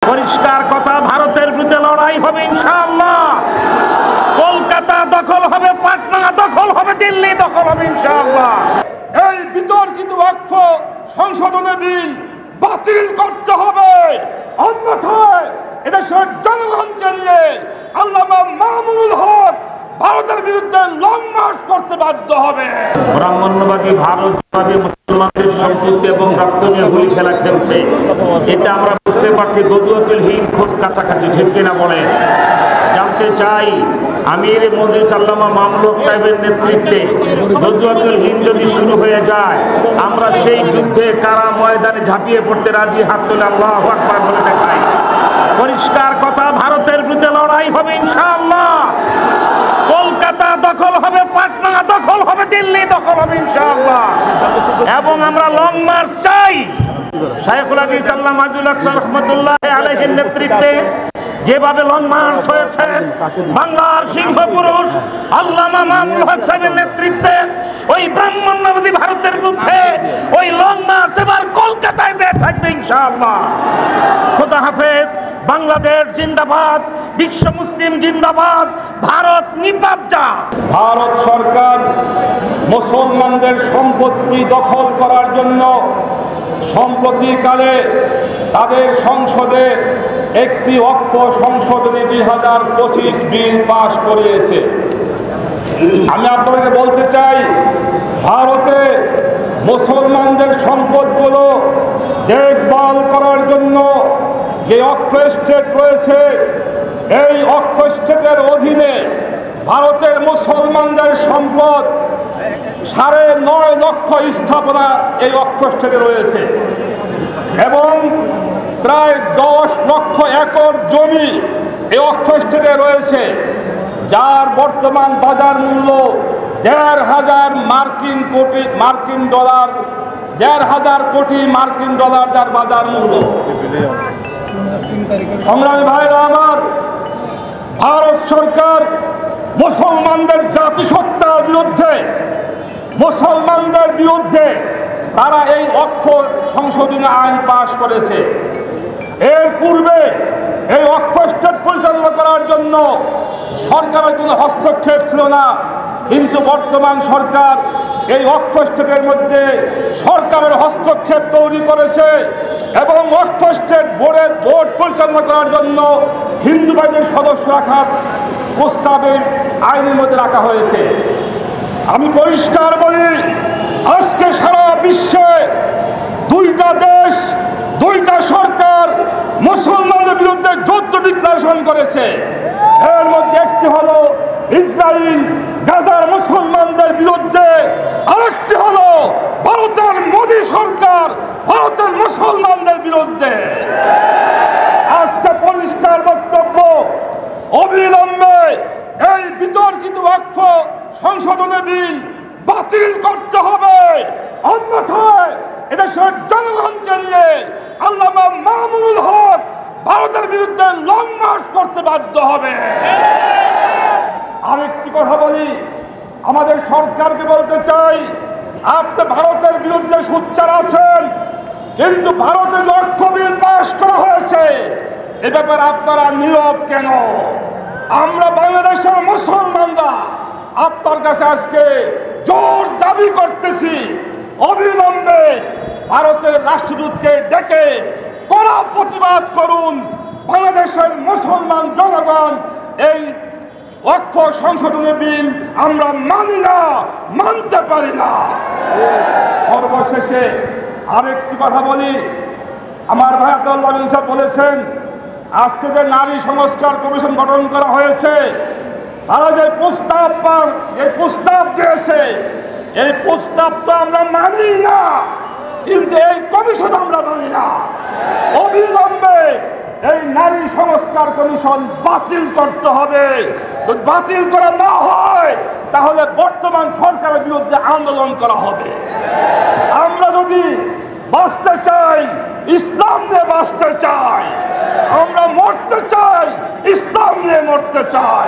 পরিষ্কার কথা, ভারতের বিরুদ্ধে লড়াই হবে ইনশাআল্লাহ। কলকাতা দখল হবে, পাটনা দখল হবে, দিল্লি দখল হবে ইনশাআল্লাহ। এই বিতর্কিত অর্থ সংশোধনী বিল বাতিল করতে হবে, অন্যথায় এদেশের জনগণকে নিয়ে আল্লামা মামুনুল হক ভারতের বিরুদ্ধে লং মার্চ করতে বাধ্য হবে। ব্রাহ্মণ্যবাদী ভারতবাদী মুসলমানদের সম্পৃক্তি এবং রক্ত নিয়ে গুলি খেলা খেলছে, এটা আমরা বুঝতে পারছি। গজওয়াতুল হিন্দ খুব কাছাকাছি, ঠিক কিনা বলেন? জানতে চাই, আমির মজলিস আল্লামা মামুনুল হক সাহেবের নেতৃত্বে গজওয়াতুল হিন্দ যদি শুরু হয়ে যায়, আমরা সেই যুদ্ধে কারা ময়দানে ঝাঁপিয়ে পড়তে রাজি, হাত তুলে আল্লাহু আকবার বলে দেখাই। পরিষ্কার কথা, ভারতের বিরুদ্ধে লড়াই হবে ইনশাআল্লাহ। কলকাতা দখল হবে, পাটনা দখল হবে, দিল্লি দখল হবে ইনশাআল্লাহ। এবং আমরা লং মার্চ চাই। শাইখুল হাদিস আল্লামা মাজুল হক রহমাতুল্লাহ আলাইহির নেতৃত্বে যেভাবে লং মার্চ হয়েছে, বাংলার সিংহ পুরুষ আল্লামা মামুনুল হক সাহেবের নেতৃত্বে ওই ব্রাহ্মণ্যবাদী ভারতের বিরুদ্ধে ওই লং মার্চ এবার কলকাতায় যে থাকবে ইনশাআল্লাহ। খোদা হাফেজ। বাংলাদেশ জিন্দাবাদ, বিশ্ব মুসলিম জিন্দাবাদ, ভারত নিপাত যা। ভারত সরকার মুসলমানদের সম্পত্তি দখল করার জন্য সম্প্রতিকালে তাদের সংসদে একটি অক্ষ সংশোধনী 2025 বিল পাশ করিয়েছে। আমি আপনাদেরকে বলতে চাই, ভারতে মুসলমানদের সম্পদগুলো দেখভাল করার জন্য যে অক্ষ স্টেট রয়েছে, এই অক্ষ স্টেটের অধীনে ভারতের মুসলমানদের সম্পদ 9.5 লক্ষ স্থাপনা এই অক্ষ স্টেটে রয়েছে এবং প্রায় 10 লক্ষ একর জমি এই অক্ষ স্টেটে রয়েছে, যার বর্তমান বাজার মূল্য 1,500 মার্কিন ডলার, 1,500 কোটি মার্কিন ডলার যার বাজার মূল্য। সংগ্রামী ভাইরা আমার, ভারত সরকার মুসলমানদের জাতিসত্তার বিরুদ্ধে, মুসলমানদের বিরুদ্ধে তারা এই অক্ষ সংশোধনী আইন পাশ করেছে। এর পূর্বে এই অক্ষ স্টেট পরিচালনা করার জন্য সরকারের কোনো হস্তক্ষেপ ছিল না, কিন্তু বর্তমান সরকার এই অক্ষ স্টেটের মধ্যে সরকারের হস্তক্ষেপ তৈরি করেছে এবং অক্ষ স্টেট বোর্ড পরিচালনা করার জন্য হিন্দু বাহিনীর সদস্য রাখার প্রস্তাবের আইনের মধ্যে রাখা হয়েছে। আমি পরিষ্কার বলি, আজকে সারা বিশ্বে 2টা দেশ, 2টা সরকার মুসলমানদের বিরুদ্ধে যুদ্ধ ডিক্লারেশন করেছে। এর মধ্যে একটি হলো ইসরায়েল গাজার মুসলমানদের বিরুদ্ধে, আরেকটি হলো ভারতের মোদী সরকার ভারতের মুসলমানদের বিরুদ্ধে। আজকে পরিষ্কার বক্তব্য, অবিলম্বে এই বিতর্কিত অর্থ সংশোধনী বিল বাতিল করতে হবে, অন্যথায় এদেশের জনগণকে নিয়ে আল্লামা মামুনুল হক ভারতের বিরুদ্ধে লং মার্চ করতে বাধ্য হবে। আরেকটি কথা বলি, আমাদের সরকারকে বলতে চাই, আপনি ভারতের বিরুদ্ধে সোচ্চার আছেন, কিন্তু ভারতে যে অর্থ বিল পাশ করা হয়েছে এ ব্যাপারে আপনারা নীরব কেন? আমরা বাংলাদেশের মুসলমানরা আপনার কাছে আজকে জোর দাবি করতেছি, অবিলম্বে ভারতের রাষ্ট্রদূতকে ডেকে কড়া প্রতিবাদ করুন। বাংলাদেশের মুসলমান জনগণ এই অক্ষ সংশোধনী বিল আমরা মানি না, মানতে পারি না। সর্বশেষে আরেকটি কথা বলি, আমার ভাই আব্দুল্লাহ বিন সাহেব বলেছেন, আজকে যে নারী সংস্কার কমিশন গঠন করা হয়েছে, তারা যে প্রস্তাব দিয়েছে, এই প্রস্তাব তো আমরা মানি না, কিন্তু এই কমিশন আমরা মানি না। অবিলম্বে এই নারী সংস্কার কমিশন বাতিল করতে হবে। যদি বাতিল করা না হয় তাহলে বর্তমান সরকারের বিরুদ্ধে আন্দোলন করা হবে। আমরা যদি বাঁচতে চাই, ইসলাম নিয়ে বাঁচতে চাই, আমরা মরতে চাই, ইসলাম নিয়ে মরতে চাই।